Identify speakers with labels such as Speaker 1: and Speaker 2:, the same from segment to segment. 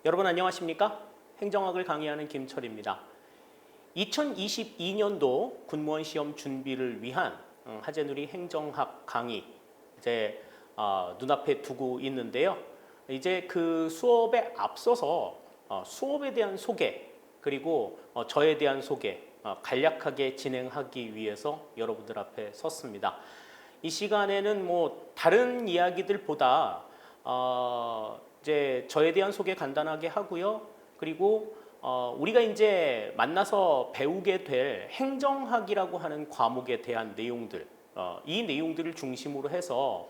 Speaker 1: 여러분 안녕하십니까? 행정학을 강의하는 김철입니다. 2022년도 군무원 시험 준비를 위한 하재누리 행정학 강의 이제 눈앞에 두고 있는데요. 이제 그 수업에 앞서서 수업에 대한 소개 그리고 저에 대한 소개 간략하게 진행하기 위해서 여러분들 앞에 섰습니다. 이 시간에는 뭐 다른 이야기들보다 이제 저에 대한 소개 간단하게 하고요. 그리고 우리가 이제 만나서 배우게 될 행정학이라고 하는 과목에 대한 내용들, 이 내용들을 중심으로 해서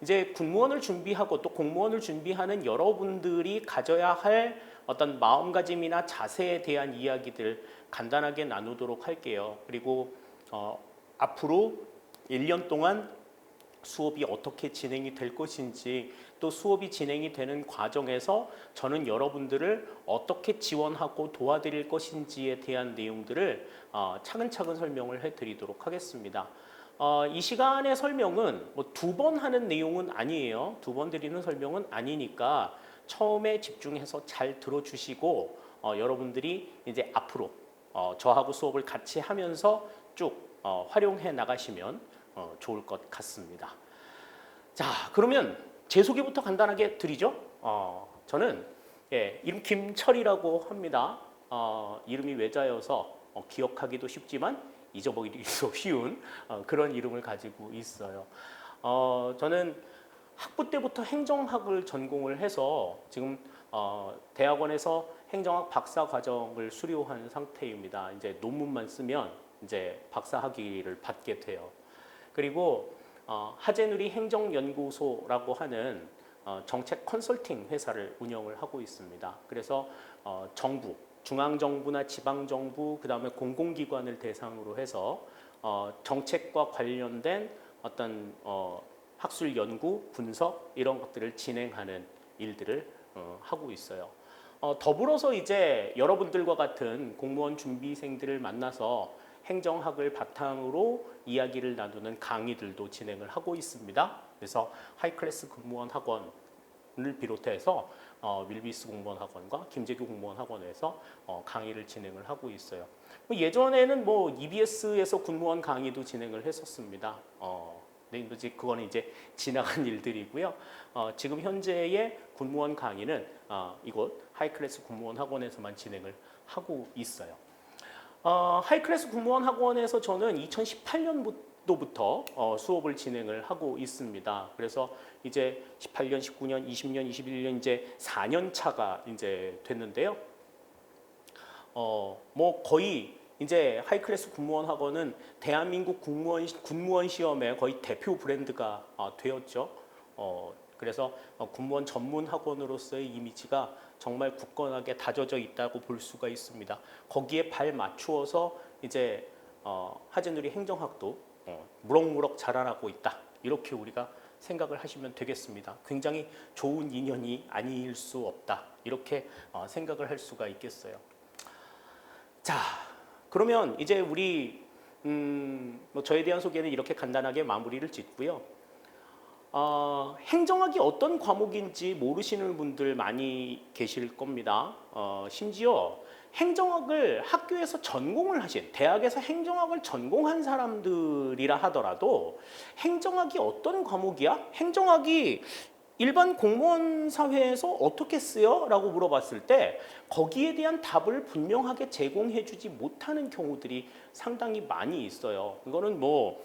Speaker 1: 이제 군무원을 준비하고 또 공무원을 준비하는 여러분들이 가져야 할 어떤 마음가짐이나 자세에 대한 이야기들 간단하게 나누도록 할게요. 그리고 앞으로 1년 동안 수업이 어떻게 진행이 될 것인지 또 수업이 진행이 되는 과정에서 저는 여러분들을 어떻게 지원하고 도와드릴 것인지에 대한 내용들을 차근차근 설명을 해드리도록 하겠습니다. 이 시간의 설명은 뭐 2번 하는 내용은 아니에요. 2번 드리는 설명은 아니니까 처음에 집중해서 잘 들어주시고 여러분들이 이제 앞으로 저하고 수업을 같이 하면서 쭉 활용해 나가시면 좋을 것 같습니다. 자, 그러면 제 소개부터 간단하게 드리죠. 저는 이름 김철이라고 합니다. 이름이 외자여서 기억하기도 쉽지만 잊어버리기도 쉬운 그런 이름을 가지고 있어요. 저는 학부 때부터 행정학을 전공을 해서 지금 대학원에서 행정학 박사 과정을 수료한 상태입니다. 이제 논문만 쓰면 이제 박사 학위를 받게 돼요. 그리고 하재누리 행정연구소라고 하는 정책 컨설팅 회사를 운영을 하고 있습니다. 그래서 정부, 중앙정부나 지방정부, 그 다음에 공공기관을 대상으로 해서 정책과 관련된 어떤 학술 연구, 분석 이런 것들을 진행하는 일들을 하고 있어요. 더불어서 이제 여러분들과 같은 공무원 준비생들을 만나서 행정학을 바탕으로 이야기를 나누는 강의들도 진행을 하고 있습니다. 그래서 하이클래스 공무원 학원을 비롯해서 윌비스 공무원 학원과 김재규 공무원 학원에서 강의를 진행을 하고 있어요. 예전에는 뭐 EBS에서 군무원 강의도 진행을 했었습니다. 그거는 이제 지나간 일들이고요. 지금 현재의 군무원 강의는 이곳 하이클래스 공무원 학원에서만 진행을 하고 있어요. 하이클래스 군무원 학원에서 저는 2018년도부터 수업을 진행을 하고 있습니다. 그래서 이제 18년, 19년, 20년, 21년 이제 4년 차가 이제 됐는데요. 뭐 거의 이제 하이클래스 군무원 학원은 대한민국 군무원 시험의 거의 대표 브랜드가 되었죠. 그래서 군무원 전문 학원으로서의 이미지가 정말 굳건하게 다져져 있다고 볼 수가 있습니다. 거기에 발 맞추어서 이제 하재누리 행정학도 무럭무럭 자라나고 있다. 이렇게 우리가 생각을 하시면 되겠습니다. 굉장히 좋은 인연이 아닐 수 없다. 이렇게 생각을 할 수가 있겠어요. 자, 그러면 이제 우리 뭐 저에 대한 소개는 이렇게 간단하게 마무리를 짓고요. 행정학이 어떤 과목인지 모르시는 분들 많이 계실 겁니다. 심지어 행정학을 학교에서 전공을 하신, 대학에서 행정학을 전공한 사람들이라 하더라도 행정학이 어떤 과목이야? 행정학이 일반 공무원 사회에서 어떻게 쓰여? 라고 물어봤을 때 거기에 대한 답을 분명하게 제공해 주지 못하는 경우들이 상당히 많이 있어요. 이거는 뭐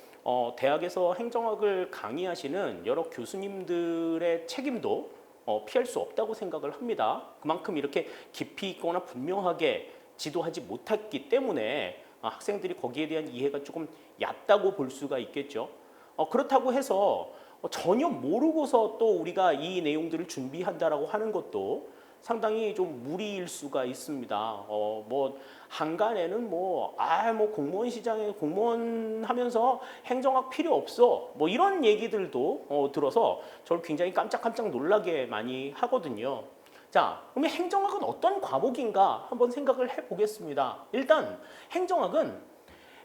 Speaker 1: 대학에서 행정학을 강의하시는 여러 교수님들의 책임도 피할 수 없다고 생각을 합니다. 그만큼 이렇게 깊이 있거나 분명하게 지도하지 못했기 때문에 학생들이 거기에 대한 이해가 조금 얕다고 볼 수가 있겠죠. 그렇다고 해서 전혀 모르고서 또 우리가 이 내용들을 준비한다라고 하는 것도 상당히 좀 무리일 수가 있습니다. 뭐 한간에는 뭐 공무원 시장에 공무원 하면서 행정학 필요 없어. 뭐 이런 얘기들도 들어서 저를 굉장히 깜짝깜짝 놀라게 많이 하거든요. 자, 그러면 행정학은 어떤 과목인가 한번 생각을 해보겠습니다. 일단 행정학은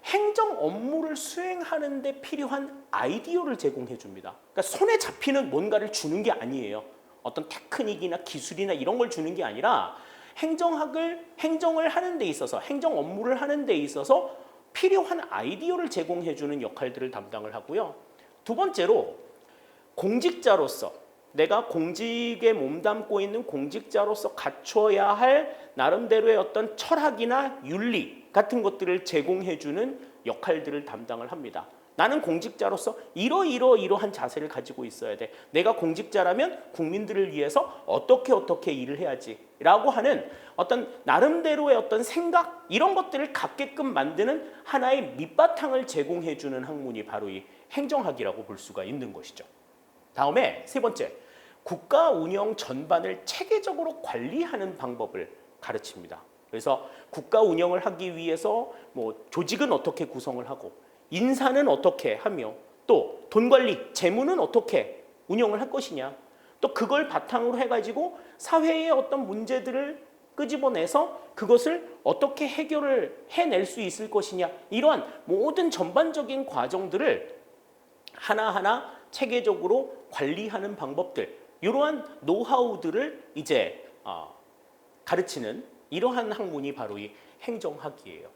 Speaker 1: 행정 업무를 수행하는 데 필요한 아이디어를 제공해 줍니다. 그러니까 손에 잡히는 뭔가를 주는 게 아니에요. 어떤 테크닉이나 기술이나 이런 걸 주는 게 아니라 행정을 하는 데 있어서 행정 업무를 하는 데 있어서 필요한 아이디어를 제공해 주는 역할들을 담당을 하고요. 두 번째로 공직자로서 내가 공직에 몸담고 있는 공직자로서 갖춰야 할 나름대로의 어떤 철학이나 윤리 같은 것들을 제공해 주는 역할들을 담당을 합니다. 나는 공직자로서 이러한 자세를 가지고 있어야 돼. 내가 공직자라면 국민들을 위해서 어떻게 일을 해야지 라고 하는 어떤 나름대로의 어떤 생각 이런 것들을 갖게끔 만드는 하나의 밑바탕을 제공해 주는 학문이 바로 이 행정학이라고 볼 수가 있는 것이죠. 다음에 세 번째, 국가 운영 전반을 체계적으로 관리하는 방법을 가르칩니다. 그래서 국가 운영을 하기 위해서 뭐 조직은 어떻게 구성을 하고 인사는 어떻게 하며 또 돈 관리, 재무는 어떻게 운영을 할 것이냐 또 그걸 바탕으로 해가지고 사회의 어떤 문제들을 끄집어내서 그것을 어떻게 해결을 해낼 수 있을 것이냐 이러한 모든 전반적인 과정들을 하나하나 체계적으로 관리하는 방법들 이러한 노하우들을 이제 가르치는 이러한 학문이 바로 이 행정학이에요.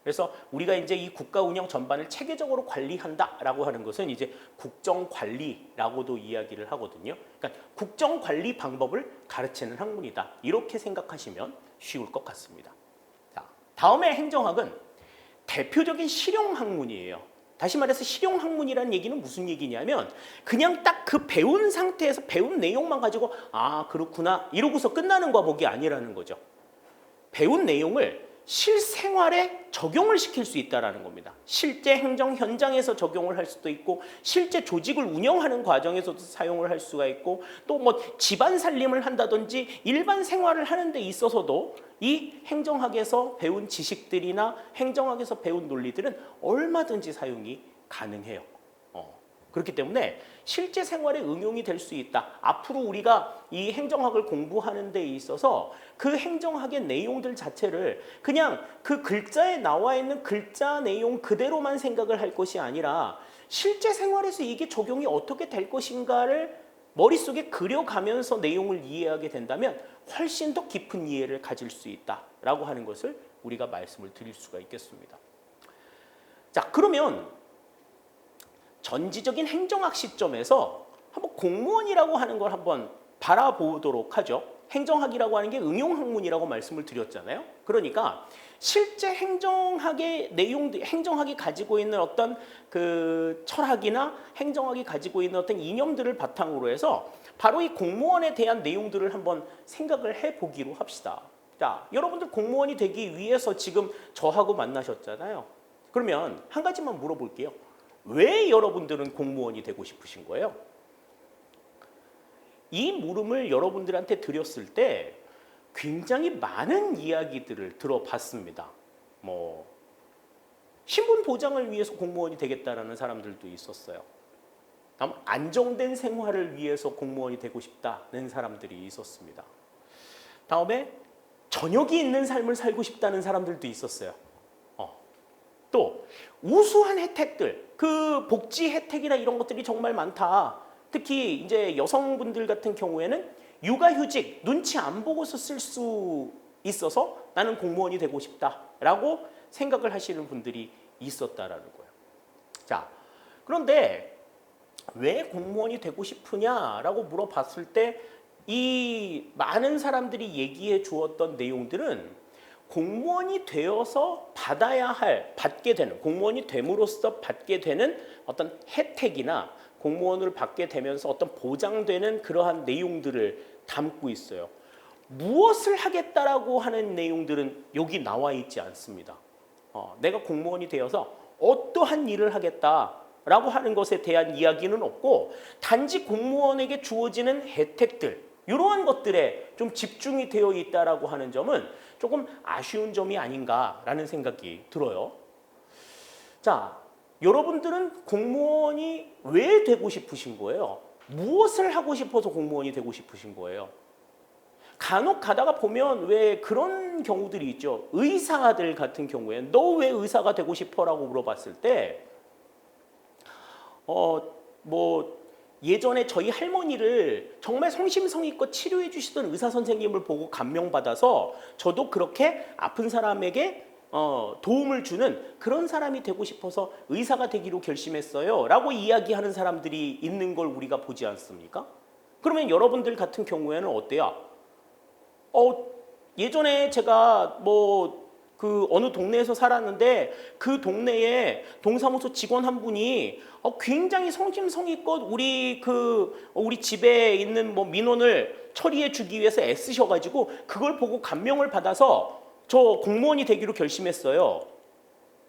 Speaker 1: 그래서 우리가 이제 이 국가 운영 전반을 체계적으로 관리한다라고 하는 것은 이제 국정관리라고도 이야기를 하거든요. 그러니까 국정관리 방법을 가르치는 학문이다. 이렇게 생각하시면 쉬울 것 같습니다. 자, 다음에 행정학은 대표적인 실용학문이에요. 다시 말해서 실용학문이라는 얘기는 무슨 얘기냐면 그냥 딱 그 배운 상태에서 배운 내용만 가지고 아 그렇구나 이러고서 끝나는 과목이 아니라는 거죠. 배운 내용을 실생활에 적용을 시킬 수 있다는 겁니다. 실제 행정 현장에서 적용을 할 수도 있고 실제 조직을 운영하는 과정에서도 사용을 할 수가 있고 또 뭐 집안 살림을 한다든지 일반 생활을 하는 데 있어서도 이 행정학에서 배운 지식들이나 행정학에서 배운 논리들은 얼마든지 사용이 가능해요. 그렇기 때문에 실제 생활에 응용이 될 수 있다. 앞으로 우리가 이 행정학을 공부하는 데 있어서 그 행정학의 내용들 자체를 그냥 그 글자에 나와 있는 글자 내용 그대로만 생각을 할 것이 아니라 실제 생활에서 이게 적용이 어떻게 될 것인가를 머릿속에 그려가면서 내용을 이해하게 된다면 훨씬 더 깊은 이해를 가질 수 있다라고 하는 것을 우리가 말씀을 드릴 수가 있겠습니다. 자, 그러면 전지적인 행정학 시점에서 한번 공무원이라고 하는 걸 한번 바라보도록 하죠. 행정학이라고 하는 게 응용학문이라고 말씀을 드렸잖아요. 그러니까 실제 행정학의 내용들, 행정학이 가지고 있는 어떤 그 철학이나 행정학이 가지고 있는 어떤 이념들을 바탕으로 해서 바로 이 공무원에 대한 내용들을 한번 생각을 해보기로 합시다. 자, 여러분들 공무원이 되기 위해서 지금 저하고 만나셨잖아요. 그러면 한 가지만 물어볼게요. 왜 여러분들은 공무원이 되고 싶으신 거예요? 이 물음을 여러분들한테 드렸을 때 굉장히 많은 이야기들을 들어봤습니다. 뭐 신분 보장을 위해서 공무원이 되겠다라는 사람들도 있었어요. 다음 안정된 생활을 위해서 공무원이 되고 싶다는 사람들이 있었습니다. 다음에 저녁이 있는 삶을 살고 싶다는 사람들도 있었어요. 또 우수한 혜택들, 그 복지 혜택이나 이런 것들이 정말 많다. 특히 이제 여성분들 같은 경우에는 육아휴직 눈치 안 보고서 쓸 수 있어서 나는 공무원이 되고 싶다라고 생각을 하시는 분들이 있었다라는 거예요. 자, 그런데 왜 공무원이 되고 싶으냐라고 물어봤을 때 이 많은 사람들이 얘기해 주었던 내용들은 공무원이 되어서 받게 되는, 공무원이 됨으로써 받게 되는 어떤 혜택이나 공무원을 받게 되면서 어떤 보장되는 그러한 내용들을 담고 있어요. 무엇을 하겠다라고 하는 내용들은 여기 나와 있지 않습니다. 내가 공무원이 되어서 어떠한 일을 하겠다라고 하는 것에 대한 이야기는 없고 단지 공무원에게 주어지는 혜택들 이러한 것들에 좀 집중이 되어 있다라고 하는 점은 조금 아쉬운 점이 아닌가라는 생각이 들어요. 자, 여러분들은 공무원이 왜 되고 싶으신 거예요? 무엇을 하고 싶어서 공무원이 되고 싶으신 거예요? 간혹 가다가 보면 왜 그런 경우들이 있죠. 의사들 같은 경우에 너 왜 의사가 되고 싶어? 라고 물어봤을 때 뭐 예전에 저희 할머니를 정말 성심성의껏 치료해 주시던 의사 선생님을 보고 감명받아서 저도 그렇게 아픈 사람에게 도움을 주는 그런 사람이 되고 싶어서 의사가 되기로 결심했어요 라고 이야기하는 사람들이 있는 걸 우리가 보지 않습니까? 그러면 여러분들 같은 경우에는 어때요? 예전에 제가 그 어느 동네에서 살았는데 그 동네에 동사무소 직원 한 분이 굉장히 성심성의껏 우리 집에 있는 민원을 처리해 주기 위해서 애쓰셔가지고 그걸 보고 감명을 받아서 저 공무원이 되기로 결심했어요.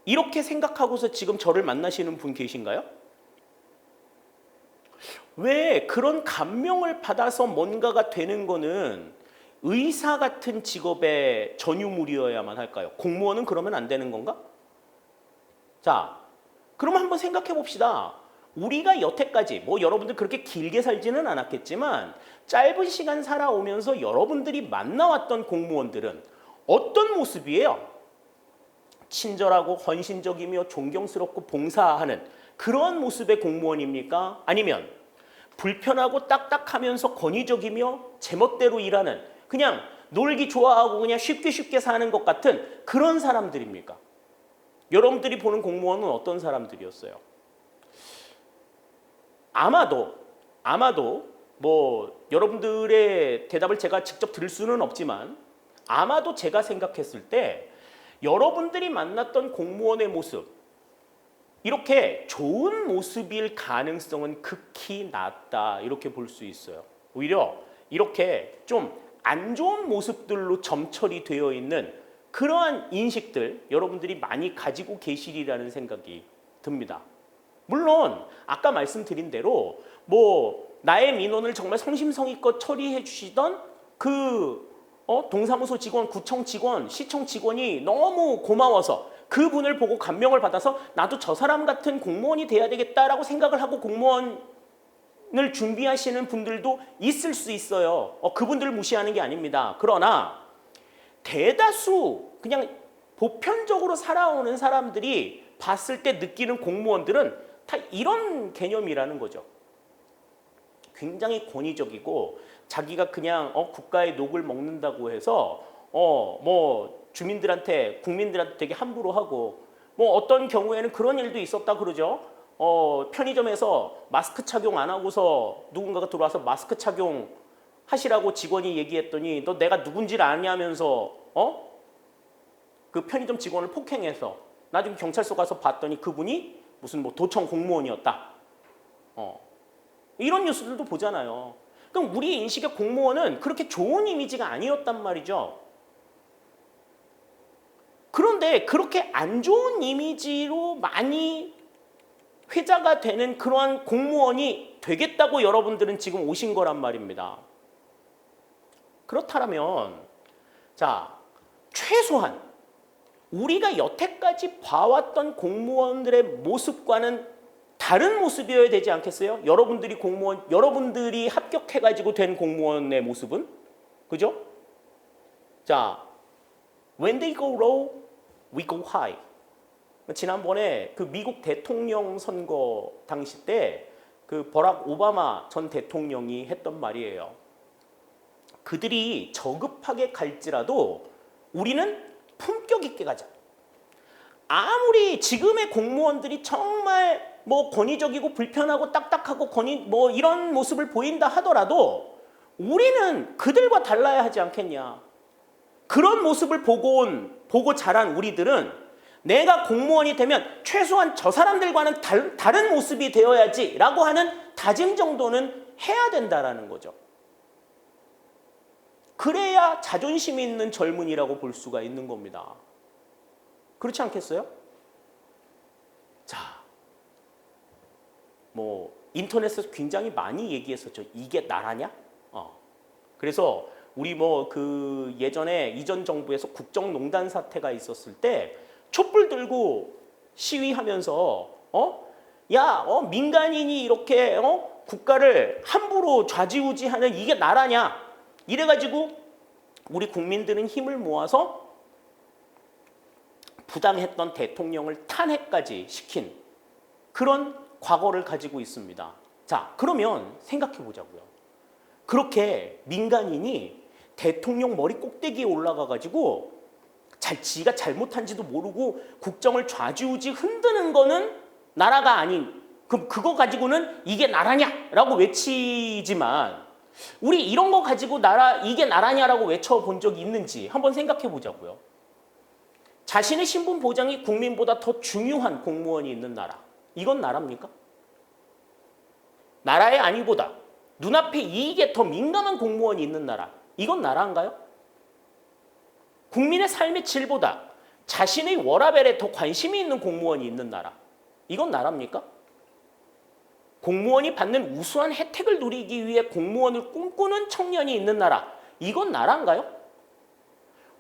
Speaker 1: 이렇게 생각하고서 지금 저를 만나시는 분 계신가요? 왜 그런 감명을 받아서 뭔가가 되는 거는 의사 같은 직업의 전유물이어야만 할까요? 공무원은 그러면 안 되는 건가? 자, 그럼 한번 생각해 봅시다. 우리가 여태까지 여러분들 그렇게 길게 살지는 않았겠지만 짧은 시간 살아오면서 여러분들이 만나왔던 공무원들은 어떤 모습이에요? 친절하고 헌신적이며 존경스럽고 봉사하는 그런 모습의 공무원입니까? 아니면 불편하고 딱딱하면서 권위적이며 제멋대로 일하는 그냥 놀기 좋아하고 그냥 쉽게 사는 것 같은 그런 사람들입니까? 여러분들이 보는 공무원은 어떤 사람들이었어요? 아마도 여러분들의 대답을 제가 직접 들을 수는 없지만 아마도 제가 생각했을 때 여러분들이 만났던 공무원의 모습 이렇게 좋은 모습일 가능성은 극히 낮다 이렇게 볼 수 있어요. 오히려 이렇게 좀 안 좋은 모습들로 점철이 되어 있는 그러한 인식들 여러분들이 많이 가지고 계시리라는 생각이 듭니다. 물론 아까 말씀드린 대로 나의 민원을 정말 성심성의껏 처리해 주시던 동사무소 직원, 구청 직원, 시청 직원이 너무 고마워서 그분을 보고 감명을 받아서 나도 저 사람 같은 공무원이 돼야 되겠다라고 생각을 하고 공무원을 준비하시는 분들도 있을 수 있어요. 그분들을 무시하는 게 아닙니다. 그러나 대다수 그냥 보편적으로 살아오는 사람들이 봤을 때 느끼는 공무원들은 다 이런 개념이라는 거죠. 굉장히 권위적이고 자기가 그냥 국가의 녹을 먹는다고 해서 주민들한테 국민들한테 되게 함부로 하고 어떤 경우에는 그런 일도 있었다 그러죠. 편의점에서 마스크 착용 안 하고서 누군가가 들어와서 마스크 착용 하시라고 직원이 얘기했더니 너 내가 누군지를 아냐면서 그 편의점 직원을 폭행해서 나중에 경찰서 가서 봤더니 그분이 무슨 도청 공무원이었다. 이런 뉴스들도 보잖아요. 그럼 우리 인식의 공무원은 그렇게 좋은 이미지가 아니었단 말이죠. 그런데 그렇게 안 좋은 이미지로 많이 회자가 되는 그러한 공무원이 되겠다고 여러분들은 지금 오신 거란 말입니다. 그렇다면 자, 최소한 우리가 여태까지 봐왔던 공무원들의 모습과는 다른 모습이어야 되지 않겠어요? 여러분들이 합격해가지고 된 공무원의 모습은? 그죠? 자, when they go low, we go high. 지난번에 그 미국 대통령 선거 당시 때 그 버락 오바마 전 대통령이 했던 말이에요. 그들이 저급하게 갈지라도 우리는 품격 있게 가자. 아무리 지금의 공무원들이 정말 권위적이고 불편하고 딱딱하고 이런 모습을 보인다 하더라도 우리는 그들과 달라야 하지 않겠냐. 그런 모습을 보고 자란 우리들은 내가 공무원이 되면 최소한 저 사람들과는 다른 모습이 되어야지 라고 하는 다짐 정도는 해야 된다라는 거죠. 그래야 자존심 있는 젊은이라고 볼 수가 있는 겁니다. 그렇지 않겠어요? 자, 인터넷에서 굉장히 많이 얘기했었죠. 이게 나라냐? 그래서 우리 예전에 이전 정부에서 국정농단 사태가 있었을 때 촛불 들고 시위하면서 민간인이 이렇게 국가를 함부로 좌지우지하는 이게 나라냐? 이래가지고 우리 국민들은 힘을 모아서 부당했던 대통령을 탄핵까지 시킨 그런 과거를 가지고 있습니다. 자, 그러면 생각해 보자고요. 그렇게 민간인이 대통령 머리 꼭대기에 올라가 가지고 지가 잘못한지도 모르고 국정을 좌지우지 흔드는 거는 나라가 아닌, 그럼 그거 가지고는 이게 나라냐라고 외치지만 우리 이런 거 가지고 이게 나라냐라고 외쳐본 적이 있는지 한번 생각해 보자고요. 자신의 신분 보장이 국민보다 더 중요한 공무원이 있는 나라, 이건 나라입니까? 나라의 안위보다 눈앞의 이익에 더 민감한 공무원이 있는 나라, 이건 나라인가요? 국민의 삶의 질보다 자신의 워라밸에 더 관심이 있는 공무원이 있는 나라, 이건 나라입니까? 공무원이 받는 우수한 혜택을 누리기 위해 공무원을 꿈꾸는 청년이 있는 나라, 이건 나라인가요?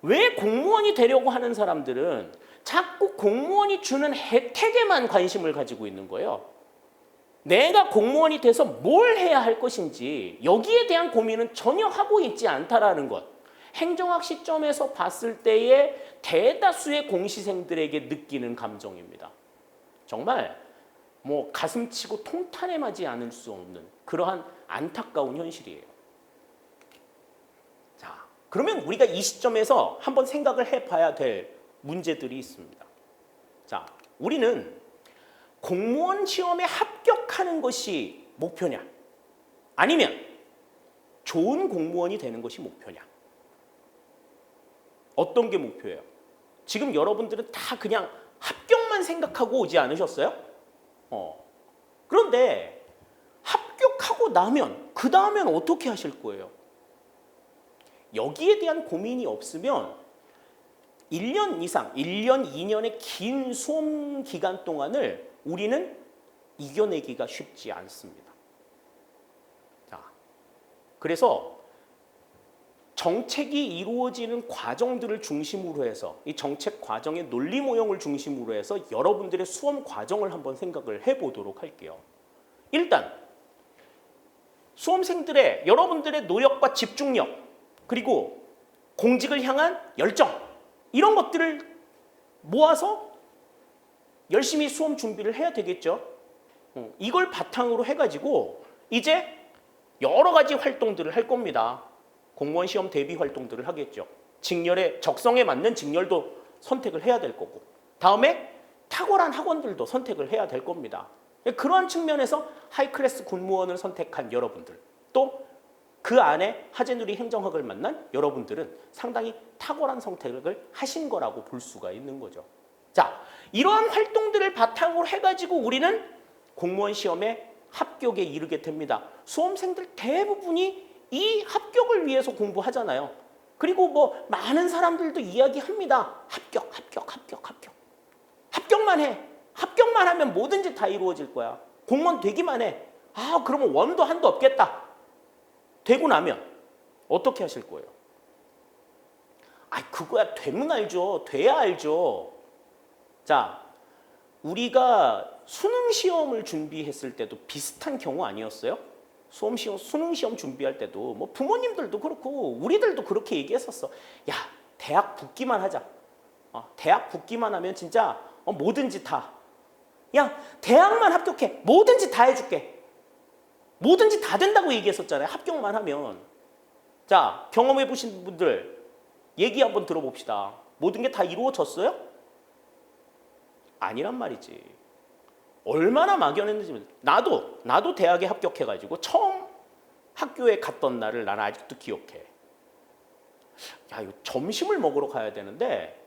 Speaker 1: 왜 공무원이 되려고 하는 사람들은 자꾸 공무원이 주는 혜택에만 관심을 가지고 있는 거예요? 내가 공무원이 돼서 뭘 해야 할 것인지 여기에 대한 고민은 전혀 하고 있지 않다라는 것. 행정학 시점에서 봤을 때의 대다수의 공시생들에게 느끼는 감정입니다. 정말 가슴 치고 통탄해하지 않을 수 없는 그러한 안타까운 현실이에요. 자, 그러면 우리가 이 시점에서 한번 생각을 해봐야 될 문제들이 있습니다. 자, 우리는 공무원 시험에 합격하는 것이 목표냐? 아니면 좋은 공무원이 되는 것이 목표냐? 어떤 게 목표예요? 지금 여러분들은 다 그냥 합격만 생각하고 오지 않으셨어요? 그런데 합격하고 나면 그 다음엔 어떻게 하실 거예요? 여기에 대한 고민이 없으면 1년 이상, 1년, 2년의 긴 수험 기간 동안을 우리는 이겨내기가 쉽지 않습니다. 자, 그래서 정책이 이루어지는 과정들을 중심으로 해서 이 정책 과정의 논리 모형을 중심으로 해서 여러분들의 수험 과정을 한번 생각을 해보도록 할게요. 일단 수험생들의 여러분들의 노력과 집중력 그리고 공직을 향한 열정 이런 것들을 모아서 열심히 수험 준비를 해야 되겠죠. 이걸 바탕으로 해가지고 이제 여러 가지 활동들을 할 겁니다. 공무원 시험 대비 활동들을 하겠죠. 직렬의 적성에 맞는 직렬도 선택을 해야 될 거고 다음에 탁월한 학원들도 선택을 해야 될 겁니다. 그러한 측면에서 하이클래스 공무원을 선택한 여러분들 또 그 안에 하재누리 행정학을 만난 여러분들은 상당히 탁월한 선택을 하신 거라고 볼 수가 있는 거죠. 자, 이러한 활동들을 바탕으로 해가지고 우리는 공무원 시험에 합격에 이르게 됩니다. 수험생들 대부분이 이 합격을 위해서 공부하잖아요. 그리고 많은 사람들도 이야기합니다. 합격. 합격만 해. 합격만 하면 뭐든지 다 이루어질 거야. 공무원 되기만 해. 그러면 원도 한도 없겠다. 되고 나면 어떻게 하실 거예요? 그거야 되면 알죠. 돼야 알죠. 자, 우리가 수능 시험을 준비했을 때도 비슷한 경우 아니었어요? 수능 시험 준비할 때도 부모님들도 그렇고 우리들도 그렇게 얘기했었어. 야, 대학 붙기만 하자. 대학 붙기만 하면 진짜 뭐든지 다. 야, 대학만 합격해. 뭐든지 다 해줄게. 뭐든지 다 된다고 얘기했었잖아요. 합격만 하면. 자, 경험해 보신 분들 얘기 한번 들어봅시다. 모든 게 다 이루어졌어요? 아니란 말이지. 얼마나 막연했는지. 나도 대학에 합격해가지고 처음 학교에 갔던 날을 나는 아직도 기억해. 야, 이거 점심을 먹으러 가야 되는데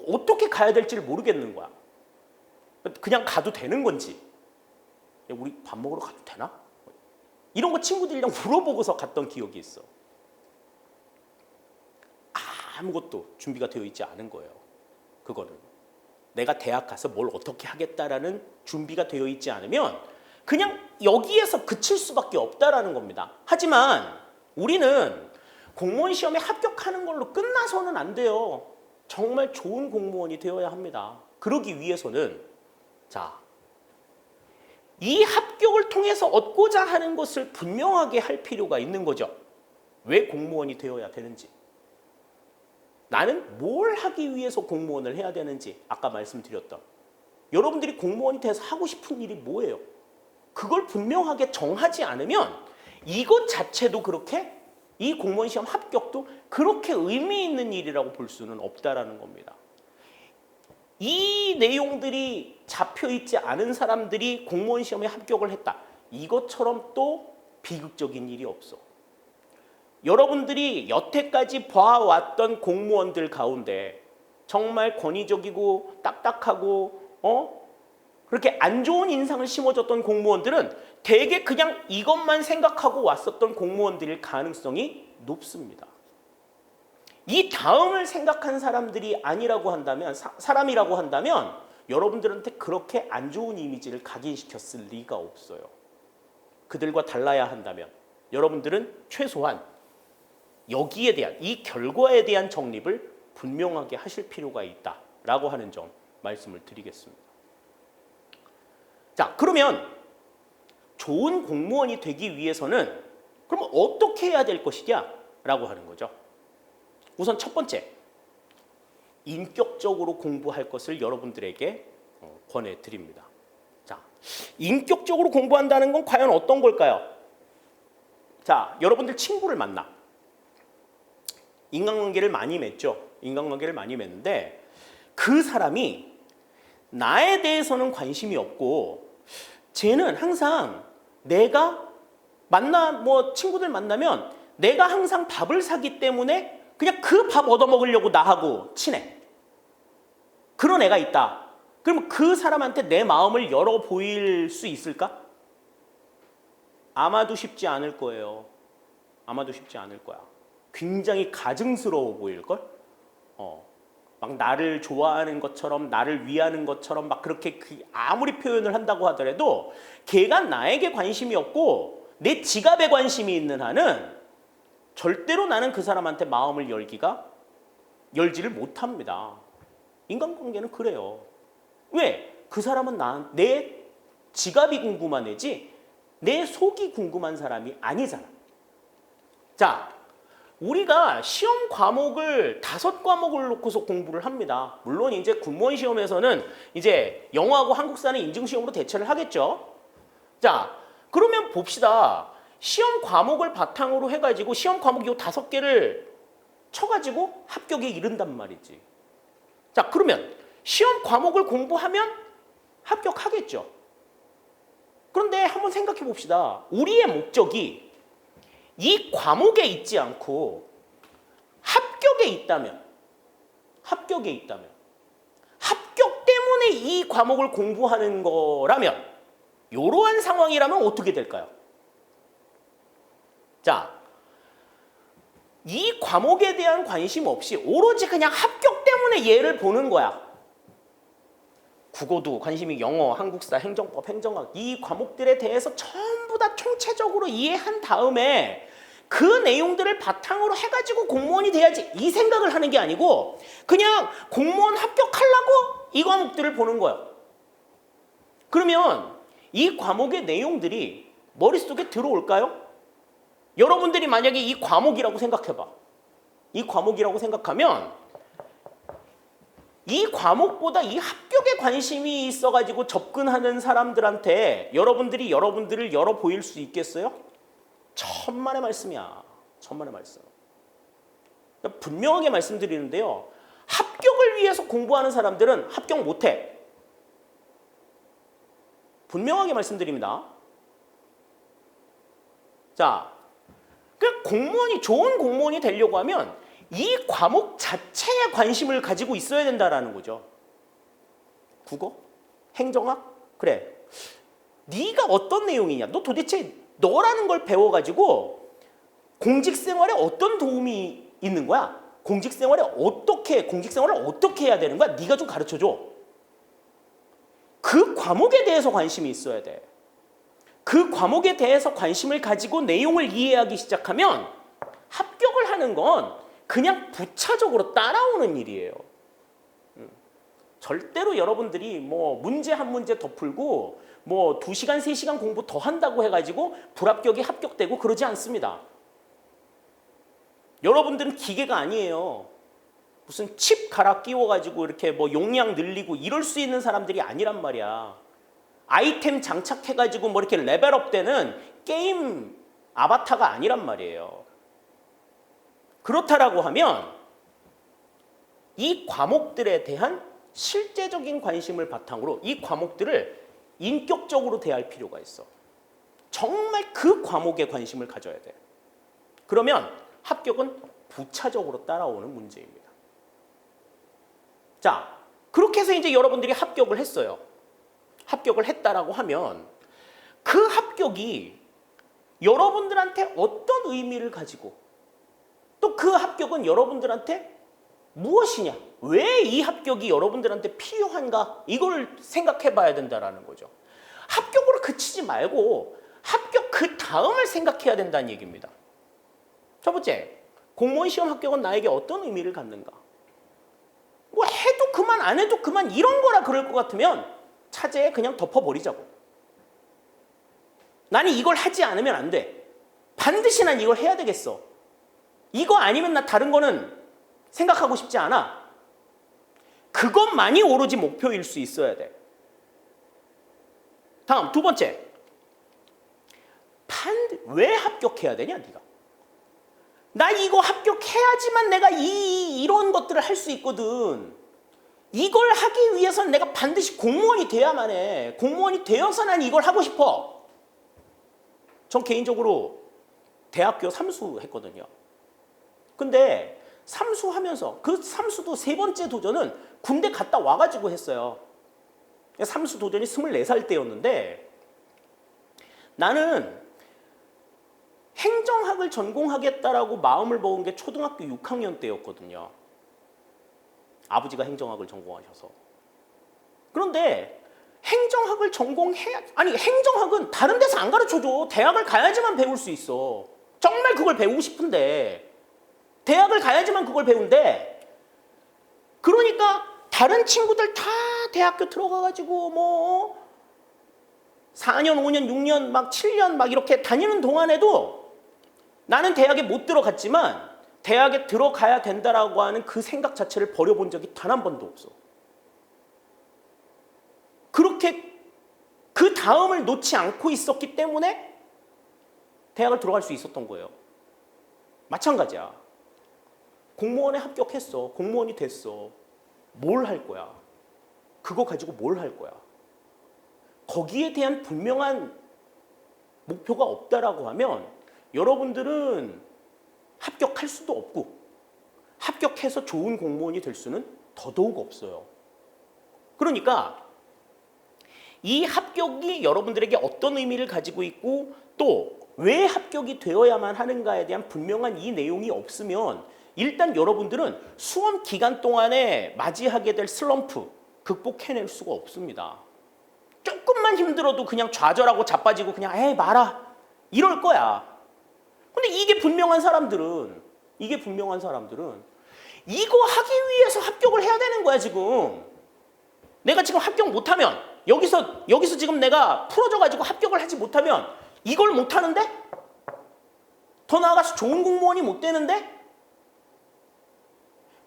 Speaker 1: 어떻게 가야 될지를 모르겠는 거야. 그냥 가도 되는 건지. 야, 우리 밥 먹으러 가도 되나? 이런 거 친구들이랑 물어보고서 갔던 기억이 있어. 아무것도 준비가 되어 있지 않은 거예요. 그거는. 내가 대학 가서 뭘 어떻게 하겠다라는 준비가 되어 있지 않으면 그냥 여기에서 그칠 수밖에 없다라는 겁니다. 하지만 우리는 공무원 시험에 합격하는 걸로 끝나서는 안 돼요. 정말 좋은 공무원이 되어야 합니다. 그러기 위해서는 이 합격을 통해서 얻고자 하는 것을 분명하게 할 필요가 있는 거죠. 왜 공무원이 되어야 되는지. 나는 뭘 하기 위해서 공무원을 해야 되는지 아까 말씀드렸던 여러분들이 공무원이 돼서 하고 싶은 일이 뭐예요? 그걸 분명하게 정하지 않으면 이것 자체도 그렇게 이 공무원 시험 합격도 그렇게 의미 있는 일이라고 볼 수는 없다라는 겁니다. 이 내용들이 잡혀있지 않은 사람들이 공무원 시험에 합격을 했다. 이것처럼 또 비극적인 일이 없어. 여러분들이 여태까지 봐왔던 공무원들 가운데 정말 권위적이고 딱딱하고 그렇게 안 좋은 인상을 심어줬던 공무원들은 대개 그냥 이것만 생각하고 왔었던 공무원들일 가능성이 높습니다. 이 다음을 생각한 사람들이 아니라고 한다면, 사람이라고 한다면 여러분들한테 그렇게 안 좋은 이미지를 각인시켰을 리가 없어요. 그들과 달라야 한다면 여러분들은 최소한 여기에 대한, 이 결과에 대한 정립을 분명하게 하실 필요가 있다라고 하는 점 말씀을 드리겠습니다. 자, 그러면 좋은 공무원이 되기 위해서는 그럼 어떻게 해야 될 것이냐? 라고 하는 거죠. 우선 첫 번째, 인격적으로 공부할 것을 여러분들에게 권해드립니다. 자, 인격적으로 공부한다는 건 과연 어떤 걸까요? 자, 여러분들 친구를 만나. 인간관계를 많이 맺죠. 인간관계를 많이 맺는데 그 사람이 나에 대해서는 관심이 없고 쟤는 항상 내가 친구들 만나면 내가 항상 밥을 사기 때문에 그냥 그 밥 얻어먹으려고 나하고 친해. 그런 애가 있다. 그러면 그 사람한테 내 마음을 열어 보일 수 있을까? 아마도 쉽지 않을 거예요. 아마도 쉽지 않을 거야. 굉장히 가증스러워 보일걸? 막 나를 좋아하는 것처럼, 나를 위하는 것처럼 막 그렇게 아무리 표현을 한다고 하더라도 걔가 나에게 관심이 없고 내 지갑에 관심이 있는 한은 절대로 나는 그 사람한테 마음을 열지를 못합니다. 인간관계는 그래요. 왜? 그 사람은 내 지갑이 궁금한 애지 내 속이 궁금한 사람이 아니잖아. 자, 우리가 시험 과목을 5과목을 놓고서 공부를 합니다. 물론 이제 군무원 시험에서는 이제 영어하고 한국사는 인증시험으로 대체를 하겠죠. 자, 그러면 봅시다. 시험 과목을 바탕으로 해가지고 시험 과목 요 5개를 쳐가지고 합격에 이른단 말이지. 자, 그러면 시험 과목을 공부하면 합격하겠죠. 그런데 한번 생각해 봅시다. 우리의 목적이 이 과목에 있지 않고 합격 때문에 이 과목을 공부하는 거라면 이러한 상황이라면 어떻게 될까요? 자, 이 과목에 대한 관심 없이 오로지 그냥 합격 때문에 얘를 보는 거야. 국어도 관심이 영어, 한국사, 행정법, 행정학 이 과목들에 대해서 전부 다 총체적으로 이해한 다음에 그 내용들을 바탕으로 해가지고 공무원이 돼야지 이 생각을 하는 게 아니고 그냥 공무원 합격하려고 이 과목들을 보는 거예요. 그러면 이 과목의 내용들이 머릿속에 들어올까요? 여러분들이 만약에 이 과목이라고 생각해봐. 이 과목이라고 생각하면 이 과목보다 이 합격에 관심이 있어가지고 접근하는 사람들한테 여러분들을 열어 보일 수 있겠어요? 천만의 말씀이야. 천만의 말씀. 분명하게 말씀드리는데요. 합격을 위해서 공부하는 사람들은 합격 못해. 분명하게 말씀드립니다. 자, 좋은 공무원이 되려고 하면 이 과목 자체에 관심을 가지고 있어야 된다라는 거죠. 국어? 행정학? 그래. 네가 어떤 내용이냐? 너 도대체 너라는 걸 배워가지고 공직생활에 어떤 도움이 있는 거야? 공직생활을 어떻게 해야 되는 거야? 네가 좀 가르쳐줘. 그 과목에 대해서 관심이 있어야 돼. 그 과목에 대해서 관심을 가지고 내용을 이해하기 시작하면 합격을 하는 건 그냥 부차적으로 따라오는 일이에요. 절대로 여러분들이 문제 한 문제 더 풀고 2시간, 3시간 공부 더 한다고 해가지고 불합격이 합격되고 그러지 않습니다. 여러분들은 기계가 아니에요. 무슨 칩 갈아 끼워가지고 이렇게 용량 늘리고 이럴 수 있는 사람들이 아니란 말이야. 아이템 장착해가지고 뭐 이렇게 레벨업 되는 게임 아바타가 아니란 말이에요. 그렇다라고 하면 이 과목들에 대한 실제적인 관심을 바탕으로 이 과목들을 인격적으로 대할 필요가 있어. 정말 그 과목에 관심을 가져야 돼. 그러면 합격은 부차적으로 따라오는 문제입니다. 자, 그렇게 해서 이제 여러분들이 합격을 했어요. 합격을 했다라고 하면 그 합격이 여러분들한테 어떤 의미를 가지고 또 그 합격은 여러분들한테 무엇이냐? 왜 이 합격이 여러분들한테 필요한가? 이걸 생각해 봐야 된다는 거죠. 합격으로 그치지 말고 합격 그 다음을 생각해야 된다는 얘기입니다. 첫 번째, 공무원 시험 합격은 나에게 어떤 의미를 갖는가? 뭐 해도 그만 안 해도 그만 이런 거라 그럴 것 같으면 차제에 그냥 덮어버리자고. 나는 이걸 하지 않으면 안 돼. 반드시 난 이걸 해야 되겠어. 이거 아니면 나 다른 거는 생각하고 싶지 않아. 그것만이 오로지 목표일 수 있어야 돼. 다음 두 번째. 왜 합격해야 되냐 네가. 나 이거 합격해야지만 내가 이런 것들을 할 수 있거든. 이걸 하기 위해서는 내가 반드시 공무원이 돼야만 해. 공무원이 되어서 난 이걸 하고 싶어. 전 개인적으로 대학교 삼수 했거든요. 근데 삼수하면서 그 삼수도 세 번째 도전은 군대 갔다 와가지고 했어요. 삼수 도전이 24살 때였는데 나는 행정학을 전공하겠다라고 마음을 먹은 게 초등학교 6학년 때였거든요. 아버지가 행정학을 전공하셔서. 그런데 행정학을 아니 행정학은 다른 데서 안 가르쳐줘. 대학을 가야지만 배울 수 있어. 정말 그걸 배우고 싶은데 대학을 가야지만 그걸 배운대. 그러니까 다른 친구들 다 대학교 들어가가지고 뭐 4년, 5년, 6년, 막 7년 막 이렇게 다니는 동안에도 나는 대학에 못 들어갔지만 대학에 들어가야 된다라고 하는 그 생각 자체를 버려본 적이 단 한 번도 없어. 그렇게 그 다음을 놓지 않고 있었기 때문에 대학을 들어갈 수 있었던 거예요. 마찬가지야. 공무원에 합격했어. 공무원이 됐어. 뭘 할 거야? 그거 가지고 뭘 할 거야? 거기에 대한 분명한 목표가 없다라고 하면 여러분들은 합격할 수도 없고 합격해서 좋은 공무원이 될 수는 더더욱 없어요. 그러니까 이 합격이 여러분들에게 어떤 의미를 가지고 있고 또 왜 합격이 되어야만 하는가에 대한 분명한 이 내용이 없으면 일단 여러분들은 수험 기간 동안에 맞이하게 될 슬럼프 극복해낼 수가 없습니다. 조금만 힘들어도 그냥 좌절하고 자빠지고 그냥 에이 마라 이럴 거야. 근데 이게 분명한 사람들은 이거 하기 위해서 합격을 해야 되는 거야 지금. 내가 지금 합격 못하면 여기서 지금 내가 풀어져가지고 합격을 하지 못하면 이걸 못하는데? 더 나아가서 좋은 공무원이 못 되는데?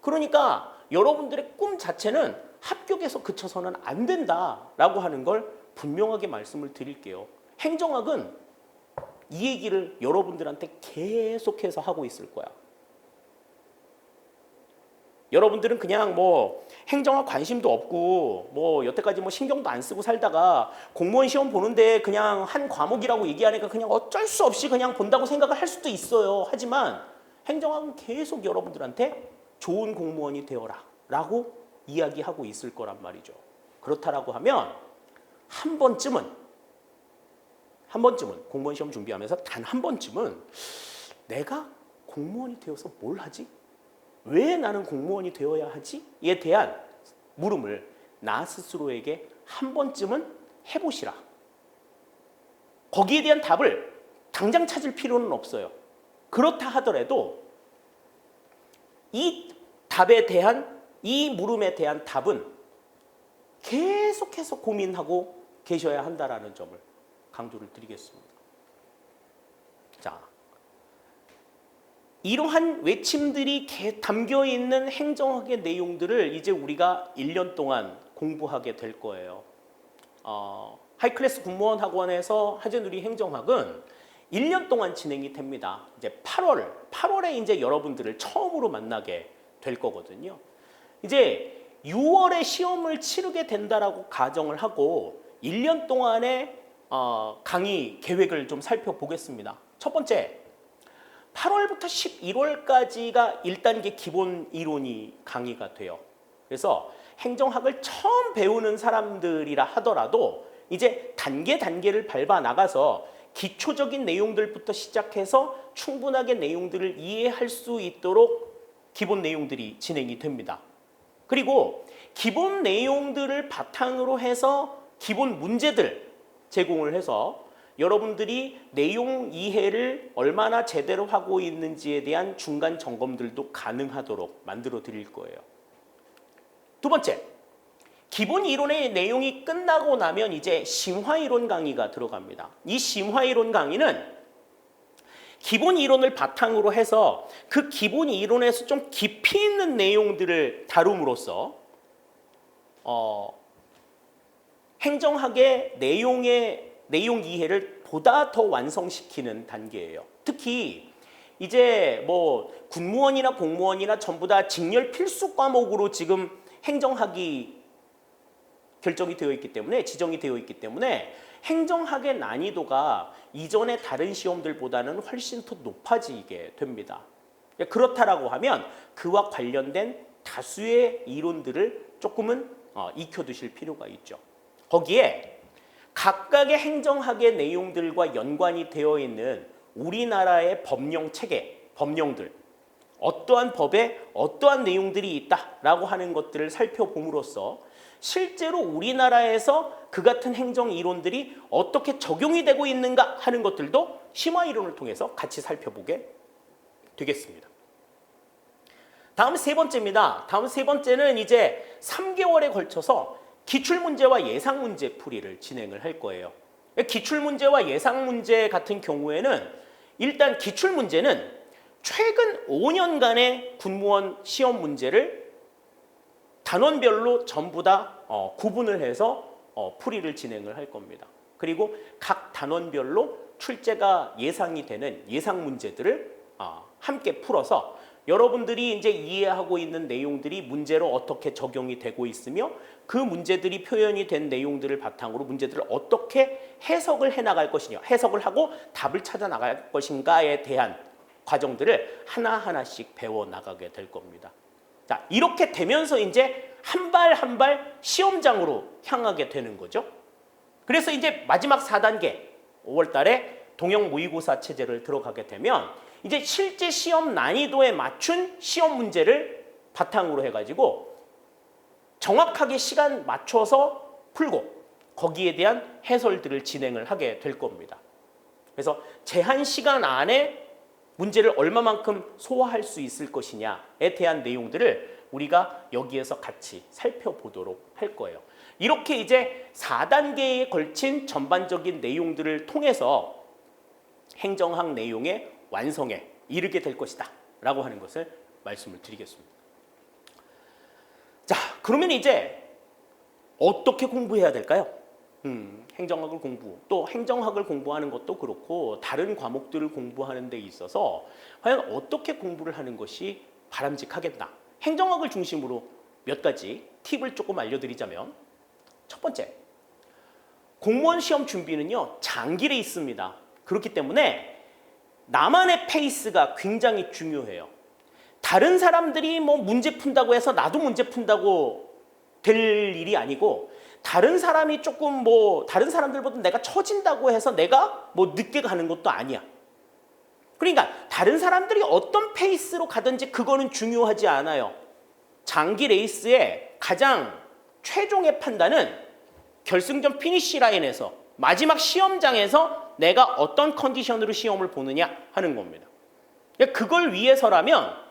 Speaker 1: 그러니까 여러분들의 꿈 자체는 합격에서 그쳐서는 안 된다라고 하는 걸 분명하게 말씀을 드릴게요. 행정학은 이 얘기를 여러분들한테 계속해서 하고 있을 거야. 여러분들은 그냥 뭐 행정학 관심도 없고 뭐 여태까지 뭐 신경도 안 쓰고 살다가 공무원 시험 보는데 그냥 한 과목이라고 얘기하니까 그냥 어쩔 수 없이 그냥 본다고 생각을 할 수도 있어요. 하지만 행정학은 계속 여러분들한테 좋은 공무원이 되어라 라고 이야기하고 있을 거란 말이죠. 그렇다라고 하면 한 번쯤은 공무원 시험 준비하면서 단 한 번쯤은 내가 공무원이 되어서 뭘 하지? 왜 나는 공무원이 되어야 하지?에 대한 물음을 나 스스로에게 한 번쯤은 해보시라. 거기에 대한 답을 당장 찾을 필요는 없어요. 그렇다 하더라도 이 답에 대한 이 물음에 대한 답은 계속해서 고민하고 계셔야 한다라는 점을 강조를 드리겠습니다. 자, 이러한 외침들이 담겨있는 행정학의 내용들을 이제 우리가 1년 동안 공부하게 될 거예요. 하이클래스 군무원 학원에서 하재누리 행정학은 1년 동안 진행이 됩니다. 이제 8월에 이제 여러분들을 처음으로 만나게 될 거거든요. 이제 6월에 시험을 치르게 된다라고 가정을 하고 1년 동안의 강의 계획을 좀 살펴보겠습니다. 첫 번째, 8월부터 11월까지가 1단계 기본 이론이 강의가 돼요. 그래서 행정학을 처음 배우는 사람들이라 하더라도 이제 단계를 밟아 나가서 기초적인 내용들부터 시작해서 충분하게 내용들을 이해할 수 있도록 기본 내용들이 진행이 됩니다. 그리고 기본 내용들을 바탕으로 해서 기본 문제들 제공을 해서 여러분들이 내용 이해를 얼마나 제대로 하고 있는지에 대한 중간 점검들도 가능하도록 만들어 드릴 거예요. 두 번째, 기본 이론의 내용이 끝나고 나면 이제 심화이론 강의가 들어갑니다. 이 심화이론 강의는 기본 이론을 바탕으로 해서 그 기본 이론에서 좀 깊이 있는 내용들을 다룸으로써 행정학의 내용 이해를 보다 더 완성시키는 단계예요. 특히 이제 뭐 군무원이나 공무원이나 전부 다 직렬 필수 과목으로 지금 행정학이 결정이 되어 있기 때문에 지정이 되어 있기 때문에 행정학의 난이도가 이전의 다른 시험들보다는 훨씬 더 높아지게 됩니다. 그렇다라고 하면 그와 관련된 다수의 이론들을 조금은 익혀두실 필요가 있죠. 거기에 각각의 행정학의 내용들과 연관이 되어 있는 우리나라의 법령 체계, 법령들, 어떠한 법에 어떠한 내용들이 있다라고 하는 것들을 살펴봄으로써 실제로 우리나라에서 그 같은 행정 이론들이 어떻게 적용이 되고 있는가 하는 것들도 심화 이론을 통해서 같이 살펴보게 되겠습니다. 다음 세 번째입니다. 다음 세 번째는 이제 3개월에 걸쳐서 기출문제와 예상문제 풀이를 진행을 할 거예요. 기출문제와 예상문제 같은 경우에는 일단 기출문제는 최근 5년간의 군무원 시험 문제를 단원별로 전부 다 구분을 해서 풀이를 진행을 할 겁니다. 그리고 각 단원별로 출제가 예상이 되는 예상 문제들을 함께 풀어서 여러분들이 이제 이해하고 있는 내용들이 문제로 어떻게 적용이 되고 있으며 그 문제들이 표현이 된 내용들을 바탕으로 문제들을 어떻게 해석을 해나갈 것이냐, 해석을 하고 답을 찾아 나갈 것인가에 대한 과정들을 하나하나씩 배워나가게 될 겁니다. 자, 이렇게 되면서 이제 한 발 한 발 시험장으로 향하게 되는 거죠. 그래서 이제 마지막 4단계 5월 달에 동형 모의고사 체제를 들어가게 되면 이제 실제 시험 난이도에 맞춘 시험 문제를 바탕으로 해가지고 정확하게 시간 맞춰서 풀고 거기에 대한 해설들을 진행을 하게 될 겁니다. 그래서 제한 시간 안에 문제를 얼마만큼 소화할 수 있을 것이냐에 대한 내용들을 우리가 여기에서 같이 살펴보도록 할 거예요. 이렇게 이제 4단계에 걸친 전반적인 내용들을 통해서 행정학 내용의 완성에 이르게 될 것이다 라고 하는 것을 말씀을 드리겠습니다. 자, 그러면 이제 어떻게 공부해야 될까요? 행정학을 또 행정학을 공부하는 것도 그렇고 다른 과목들을 공부하는 데 있어서 과연 어떻게 공부를 하는 것이 바람직하겠나? 행정학을 중심으로 몇 가지 팁을 조금 알려드리자면 첫 번째, 공무원 시험 준비는요 장기에 있습니다. 그렇기 때문에 나만의 페이스가 굉장히 중요해요. 다른 사람들이 뭐 문제 푼다고 해서 나도 문제 푼다고 될 일이 아니고 다른 사람이 조금 다른 사람들보다 내가 처진다고 해서 내가 늦게 가는 것도 아니야. 그러니까 다른 사람들이 어떤 페이스로 가든지 그거는 중요하지 않아요. 장기 레이스의 가장 최종의 판단은 결승전 피니시 라인에서 마지막 시험장에서 내가 어떤 컨디션으로 시험을 보느냐 하는 겁니다. 그걸 위해서라면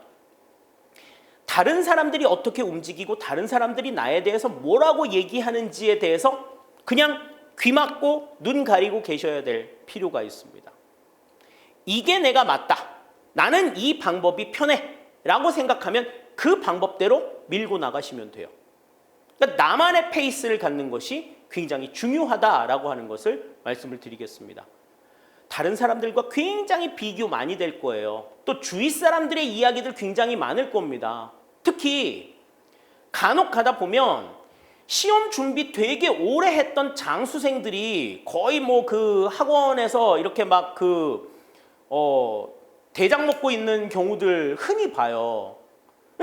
Speaker 1: 다른 사람들이 어떻게 움직이고 다른 사람들이 나에 대해서 뭐라고 얘기하는지에 대해서 그냥 귀 막고 눈 가리고 계셔야 될 필요가 있습니다. 이게 내가 맞다. 나는 이 방법이 편해. 라고 생각하면 그 방법대로 밀고 나가시면 돼요. 그러니까 나만의 페이스를 갖는 것이 굉장히 중요하다라고 하는 것을 말씀을 드리겠습니다. 다른 사람들과 굉장히 비교 많이 될 거예요. 또 주위 사람들의 이야기들 굉장히 많을 겁니다. 특히 간혹 가다 보면 시험 준비 되게 오래 했던 장수생들이 거의 뭐 그 학원에서 이렇게 막 대장 먹고 있는 경우들 흔히 봐요.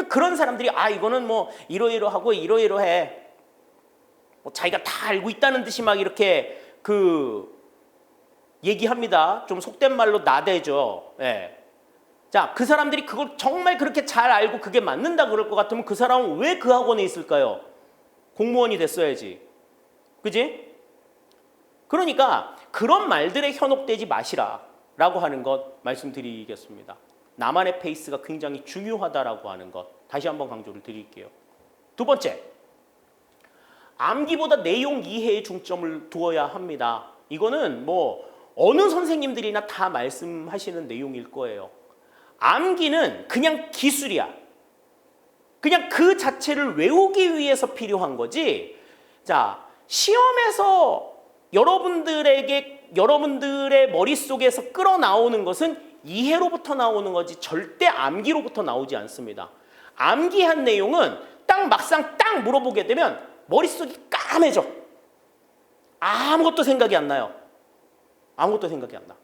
Speaker 1: 그런 사람들이 이거는 뭐 이러이러하고 이러이러해. 뭐 자기가 다 알고 있다는 듯이 막 이렇게 얘기합니다. 좀 속된 말로 나대죠. 예. 자, 그 사람들이 그걸 정말 그렇게 잘 알고 그게 맞는다 그럴 것 같으면 그 사람은 왜 그 학원에 있을까요? 공무원이 됐어야지. 그지? 그러니까 그런 말들에 현혹되지 마시라 라고 하는 것 말씀드리겠습니다. 나만의 페이스가 굉장히 중요하다라고 하는 것 다시 한번 강조를 드릴게요. 두 번째, 암기보다 내용 이해에 중점을 두어야 합니다. 이거는 뭐 어느 선생님들이나 다 말씀하시는 내용일 거예요. 암기는 그냥 기술이야. 그냥 그 자체를 외우기 위해서 필요한 거지. 자, 시험에서 여러분들의 머릿속에서 끌어나오는 것은 이해로부터 나오는 거지 절대 암기로부터 나오지 않습니다. 암기한 내용은 막상 물어보게 되면 머릿속이 까매져. 아무것도 생각이 안 나요. 아무것도 생각이 안 나.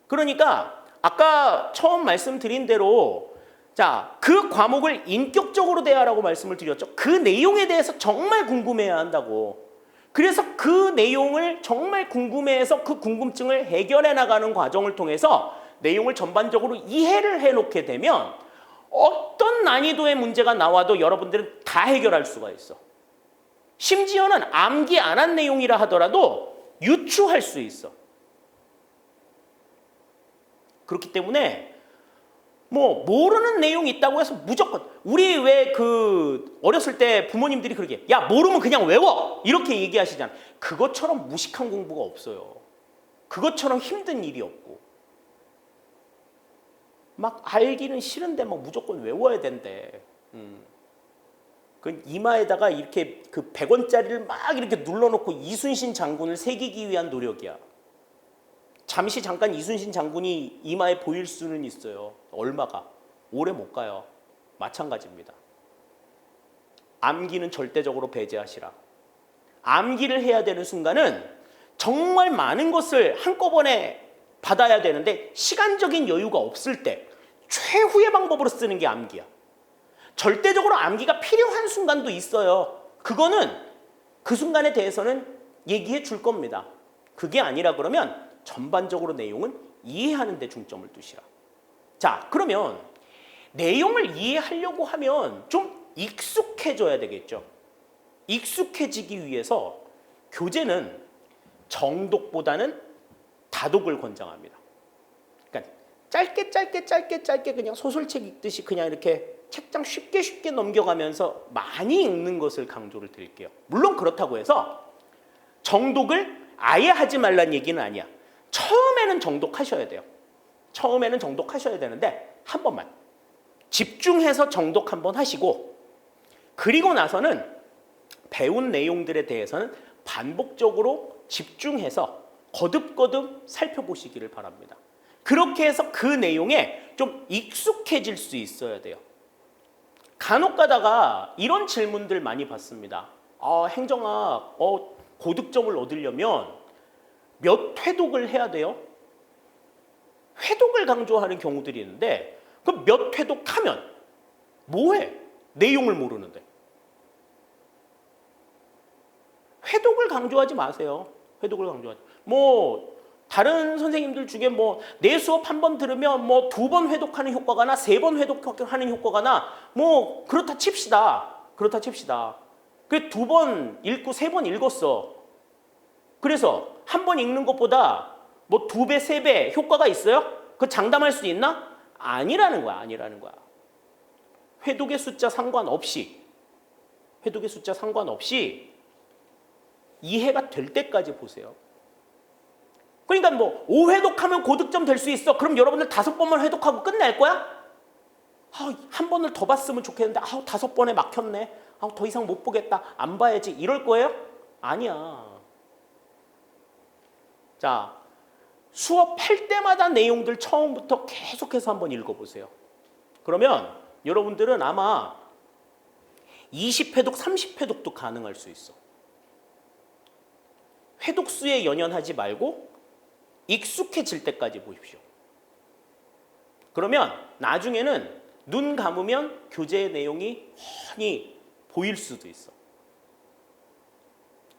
Speaker 1: 그러니까 아까 처음 말씀드린 대로 자, 그 과목을 인격적으로 대하라고 말씀을 드렸죠. 그 내용에 대해서 정말 궁금해야 한다고. 그래서 그 내용을 정말 궁금해해서 그 궁금증을 해결해 나가는 과정을 통해서 내용을 전반적으로 이해를 해놓게 되면 어떤 난이도의 문제가 나와도 여러분들은 다 해결할 수가 있어. 심지어는 암기 안 한 내용이라 하더라도 유추할 수 있어. 그렇기 때문에 뭐 모르는 내용이 있다고 해서 무조건 우리 왜 어렸을 때 부모님들이 그러게 야 모르면 그냥 외워 이렇게 얘기하시잖아. 그것처럼 무식한 공부가 없어요. 그것처럼 힘든 일이 없고 막 알기는 싫은데 막 무조건 외워야 된대. 그 이마에다가 이렇게 그 100원짜리를 막 이렇게 눌러놓고 이순신 장군을 새기기 위한 노력이야. 잠깐 이순신 장군이 이마에 보일 수는 있어요. 얼마가? 오래 못 가요. 마찬가지입니다. 암기는 절대적으로 배제하시라. 암기를 해야 되는 순간은 정말 많은 것을 한꺼번에 받아야 되는데 시간적인 여유가 없을 때 최후의 방법으로 쓰는 게 암기야. 절대적으로 암기가 필요한 순간도 있어요. 그거는 그 순간에 대해서는 얘기해 줄 겁니다. 그게 아니라 그러면 전반적으로 내용은 이해하는 데 중점을 두시라. 자, 그러면 내용을 이해하려고 하면 좀 익숙해져야 되겠죠. 익숙해지기 위해서 교재는 정독보다는 다독을 권장합니다. 그러니까 짧게 그냥 소설책 읽듯이 그냥 이렇게 책장 쉽게 넘겨가면서 많이 읽는 것을 강조를 드릴게요. 물론 그렇다고 해서 정독을 아예 하지 말라는 얘기는 아니야. 처음에는 정독하셔야 돼요. 처음에는 정독하셔야 되는데 한 번만 집중해서 정독 한번 하시고 그리고 나서는 배운 내용들에 대해서는 반복적으로 집중해서 거듭거듭 살펴보시기를 바랍니다. 그렇게 해서 그 내용에 좀 익숙해질 수 있어야 돼요. 간혹 가다가 이런 질문들 많이 받습니다. 행정학 고득점을 얻으려면 몇 회독을 해야 돼요? 회독을 강조하는 경우들이 있는데 그럼 몇 회독하면 뭐해? 내용을 모르는데. 회독을 강조하지 마세요. 회독을 강조하지. 뭐 다른 선생님들 중에 뭐 내 수업 한 번 들으면 뭐 2번 회독하는 효과가 나, 3번 회독하는 효과가 나, 뭐 그렇다 칩시다. 그래 2번 읽고 3번 읽었어. 그래서 한 번 읽는 것보다 뭐 2배, 3배 효과가 있어요? 그 장담할 수 있나? 아니라는 거야. 회독의 숫자 상관없이 이해가 될 때까지 보세요. 그러니까 뭐 5회독하면 고득점 될 수 있어. 그럼 여러분들 5번만 회독하고 끝낼 거야? 한 번을 더 봤으면 좋겠는데 5번에 막혔네. 더 이상 못 보겠다. 안 봐야지. 이럴 거예요? 아니야. 자, 수업할 때마다 내용들 처음부터 계속해서 한번 읽어보세요. 그러면 여러분들은 아마 20회독, 30회독도 가능할 수 있어. 회독수에 연연하지 말고 익숙해질 때까지 보십시오. 그러면 나중에는 눈 감으면 교재 내용이 훤히 보일 수도 있어.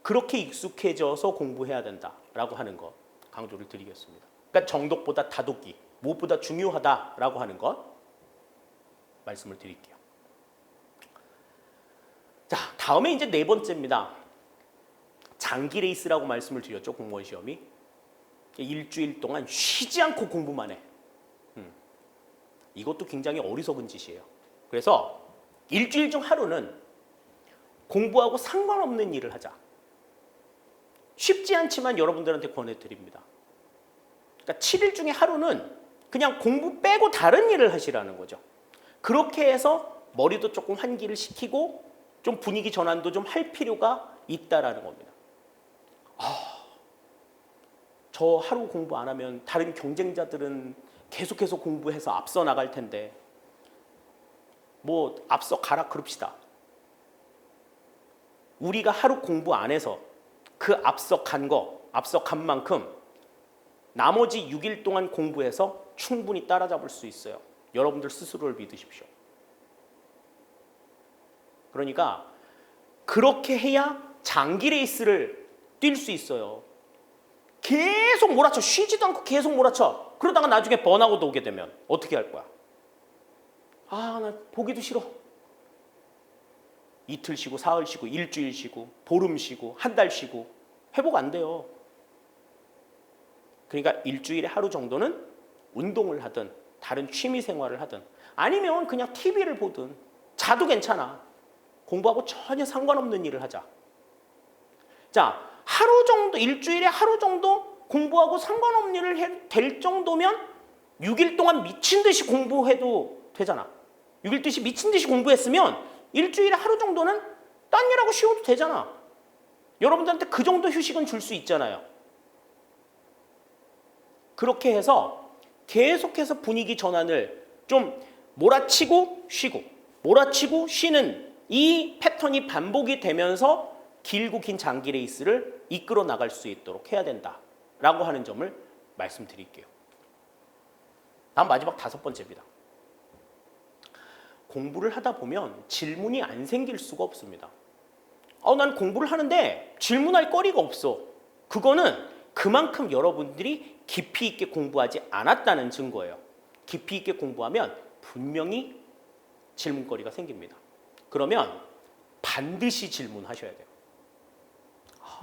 Speaker 1: 그렇게 익숙해져서 공부해야 된다라고 하는 것 강조를 드리겠습니다. 그러니까 정독보다 다독이 무엇보다 중요하다라고 하는 것 말씀을 드릴게요. 자, 다음에 이제 네 번째입니다. 장기 레이스라고 말씀을 드렸죠. 공무원 시험이. 일주일 동안 쉬지 않고 공부만 해. 이것도 굉장히 어리석은 짓이에요. 그래서 일주일 중 하루는 공부하고 상관없는 일을 하자. 쉽지 않지만 여러분들한테 권해드립니다. 그러니까 7일 중에 하루는 그냥 공부 빼고 다른 일을 하시라는 거죠. 그렇게 해서 머리도 조금 환기를 시키고 좀 분위기 전환도 좀 할 필요가 있다라는 겁니다. 저 하루 공부 안 하면 다른 경쟁자들은 계속해서 공부해서 앞서 나갈 텐데 뭐 앞서 가라 그럽시다. 우리가 하루 공부 안 해서 그 앞서 간 만큼 나머지 6일 동안 공부해서 충분히 따라잡을 수 있어요. 여러분들 스스로를 믿으십시오. 그러니까 그렇게 해야 장기 레이스를 뛸 수 있어요. 계속 몰아쳐. 쉬지도 않고 계속 몰아쳐. 그러다가 나중에 번아웃 오게 되면 어떻게 할 거야? 아, 나 보기도 싫어. 이틀 쉬고 사흘 쉬고 일주일 쉬고 보름 쉬고 한 달 쉬고 회복 안 돼요. 그러니까 일주일에 하루 정도는 운동을 하든 다른 취미 생활을 하든 아니면 그냥 TV를 보든 자도 괜찮아. 공부하고 전혀 상관없는 일을 하자. 자, 하루 정도, 일주일에 하루 정도 공부하고 상관없는 일을 될 정도면 6일 동안 미친 듯이 공부해도 되잖아. 6일 듯이 미친 듯이 공부했으면 일주일에 하루 정도는 딴 일하고 쉬어도 되잖아. 여러분들한테 그 정도 휴식은 줄 수 있잖아요. 그렇게 해서 계속해서 분위기 전환을 좀 몰아치고 쉬고 몰아치고 쉬는 이 패턴이 반복이 되면서 길고 긴 장기 레이스를 이끌어 나갈 수 있도록 해야 된다라고 하는 점을 말씀드릴게요. 다음 마지막 5번째입니다. 공부를 하다 보면 질문이 안 생길 수가 없습니다. 난 공부를 하는데 질문할 거리가 없어. 그거는 그만큼 여러분들이 깊이 있게 공부하지 않았다는 증거예요. 깊이 있게 공부하면 분명히 질문거리가 생깁니다. 그러면 반드시 질문하셔야 돼요.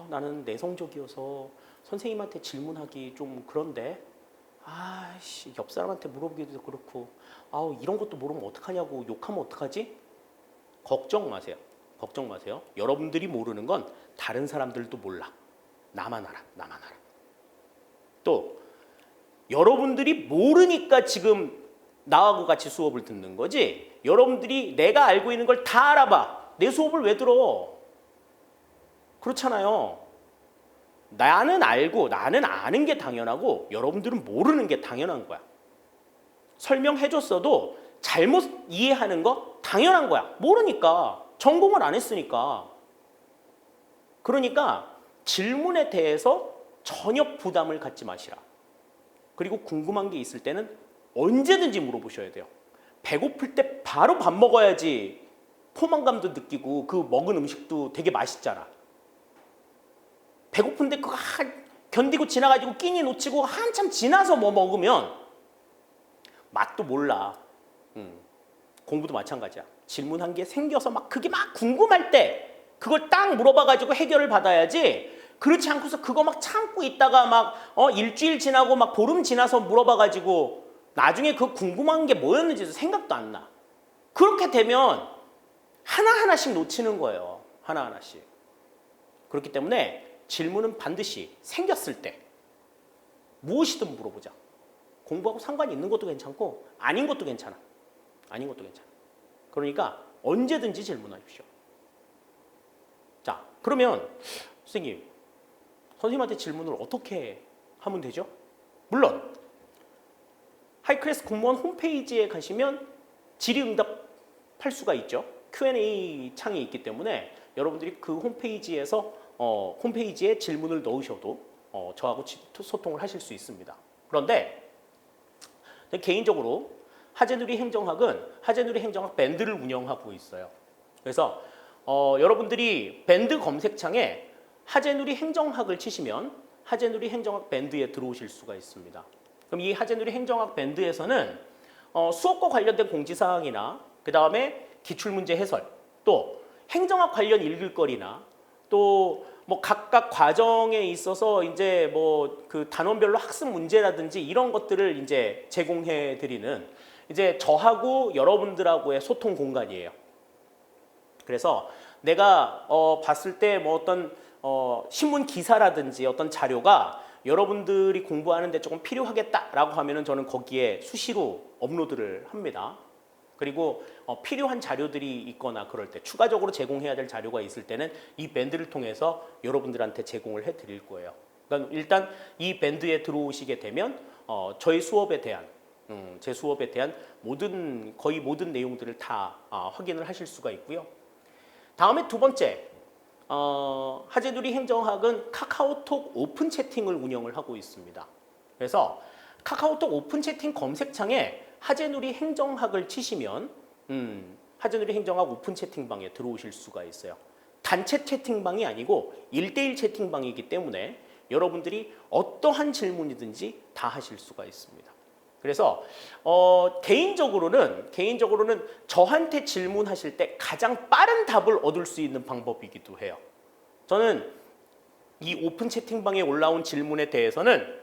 Speaker 1: 나는 내성적이어서 선생님한테 질문하기 좀 그런데 옆 사람한테 물어보기도 그렇고 이런 것도 모르면 어떡하냐고 욕하면 어떡하지? 걱정 마세요. 걱정 마세요. 여러분들이 모르는 건 다른 사람들도 몰라. 나만 알아. 나만 알아. 또 여러분들이 모르니까 지금 나하고 같이 수업을 듣는 거지. 여러분들이 내가 알고 있는 걸 다 알아봐. 내 수업을 왜 들어? 그렇잖아요. 나는 알고 나는 아는 게 당연하고 여러분들은 모르는 게 당연한 거야. 설명해줬어도 잘못 이해하는 거 당연한 거야. 모르니까. 전공을 안 했으니까. 그러니까 질문에 대해서 전혀 부담을 갖지 마시라. 그리고 궁금한 게 있을 때는 언제든지 물어보셔야 돼요. 배고플 때 바로 밥 먹어야지 포만감도 느끼고 그 먹은 음식도 되게 맛있잖아. 배고픈데 그거 견디고 지나가지고 끼니 놓치고 한참 지나서 뭐 먹으면 맛도 몰라. 공부도 마찬가지야. 질문한 게 생겨서 그게 막 궁금할 때 그걸 딱 물어봐가지고 해결을 받아야지. 그렇지 않고서 그거 막 참고 있다가 일주일 지나고 보름 지나서 물어봐가지고 나중에 그 궁금한 게 뭐였는지도 생각도 안 나. 그렇게 되면 하나하나씩 놓치는 거예요. 하나하나씩. 그렇기 때문에 질문은 반드시 생겼을 때 무엇이든 물어보자. 공부하고 상관이 있는 것도 괜찮고 아닌 것도 괜찮아. 아닌 것도 괜찮아. 그러니까 언제든지 질문하십시오. 자, 그러면 선생님한테 질문을 어떻게 하면 되죠? 물론 하이클래스 공무원 홈페이지에 가시면 질의응답할 수가 있죠. Q&A 창이 있기 때문에 여러분들이 그 홈페이지에서 홈페이지에 질문을 넣으셔도 저하고 소통을 하실 수 있습니다. 그런데 개인적으로 하재누리 행정학은 하재누리 행정학 밴드를 운영하고 있어요. 그래서 여러분들이 밴드 검색창에 하재누리 행정학을 치시면 하재누리 행정학 밴드에 들어오실 수가 있습니다. 그럼 이 하재누리 행정학 밴드에서는 수업과 관련된 공지사항이나 그 다음에 기출문제 해설, 또 행정학 관련 읽을 거리나 또 뭐 각각 과정에 있어서 이제 뭐 그 단원별로 학습 문제라든지 이런 것들을 이제 제공해 드리는 이제 저하고 여러분들하고의 소통 공간이에요. 그래서 내가 봤을 때 뭐 어떤 신문 기사라든지 어떤 자료가 여러분들이 공부하는데 조금 필요하겠다라고 하면은 저는 거기에 수시로 업로드를 합니다. 그리고 필요한 자료들이 있거나 그럴 때 추가적으로 제공해야 될 자료가 있을 때는 이 밴드를 통해서 여러분들한테 제공을 해드릴 거예요. 그러니까 일단 이 밴드에 들어오시게 되면 저희 수업에 대한 제 수업에 대한 거의 모든 내용들을 다 확인을 하실 수가 있고요. 다음에 두 번째, 하재누리 행정학은 카카오톡 오픈 채팅을 운영을 하고 있습니다. 그래서 카카오톡 오픈 채팅 검색창에 하재누리 행정학을 치시면 하재누리 행정학 오픈 채팅방에 들어오실 수가 있어요. 단체 채팅방이 아니고 1대1 채팅방이기 때문에 여러분들이 어떠한 질문이든지 다 하실 수가 있습니다. 그래서 개인적으로는 저한테 질문하실 때 가장 빠른 답을 얻을 수 있는 방법이기도 해요. 저는 이 오픈 채팅방에 올라온 질문에 대해서는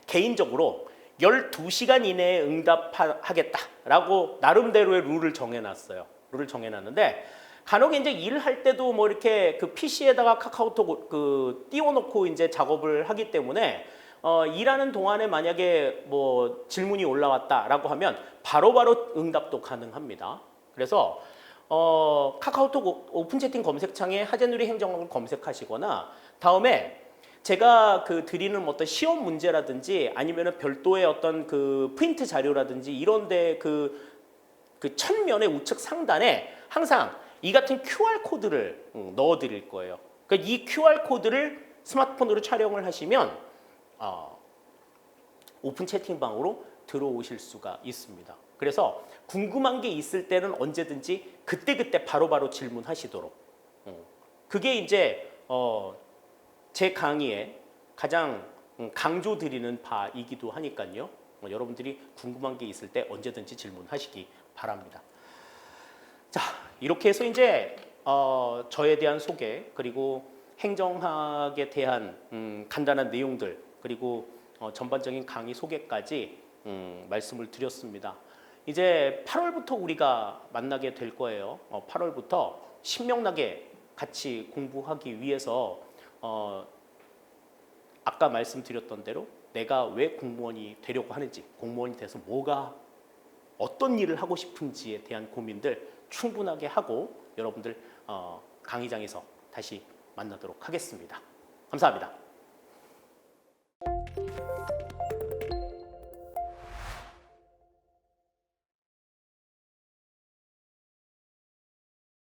Speaker 1: 개인적으로 12시간 이내에 응답하겠다라고 나름대로의 룰을 정해놨어요. 룰을 정해놨는데 간혹 이제 일할 때도 뭐 이렇게 그 PC에다가 카카오톡 띄워놓고 이제 작업을 하기 때문에 일하는 동안에 만약에 뭐 질문이 올라왔다라고 하면 바로바로 응답도 가능합니다. 그래서 카카오톡 오픈 채팅 검색창에 하재누리 행정학을 검색하시거나 다음에 제가 드리는 어떤 시험 문제라든지 아니면은 별도의 어떤 프린트 자료라든지 이런데 천면의 우측 상단에 항상 이 같은 QR 코드를 넣어 드릴 거예요. 그러니까 이 QR 코드를 스마트폰으로 촬영을 하시면 오픈 채팅방으로 들어오실 수가 있습니다. 그래서 궁금한 게 있을 때는 언제든지 그때그때 바로바로 질문하시도록 그게 이제 제 강의에 가장 강조드리는 바이기도 하니까요. 여러분들이 궁금한 게 있을 때 언제든지 질문하시기 바랍니다. 자, 이렇게 해서 이제 저에 대한 소개 그리고 행정학에 대한 간단한 내용들 그리고 전반적인 강의 소개까지 말씀을 드렸습니다. 이제 8월부터 우리가 만나게 될 거예요. 8월부터 신명나게 같이 공부하기 위해서 아까 말씀드렸던 대로 내가 왜 공무원이 되려고 하는지, 공무원이 돼서 어떤 일을 하고 싶은지에 대한 고민들 충분하게 하고 여러분들 강의장에서 다시 만나도록 하겠습니다. 감사합니다.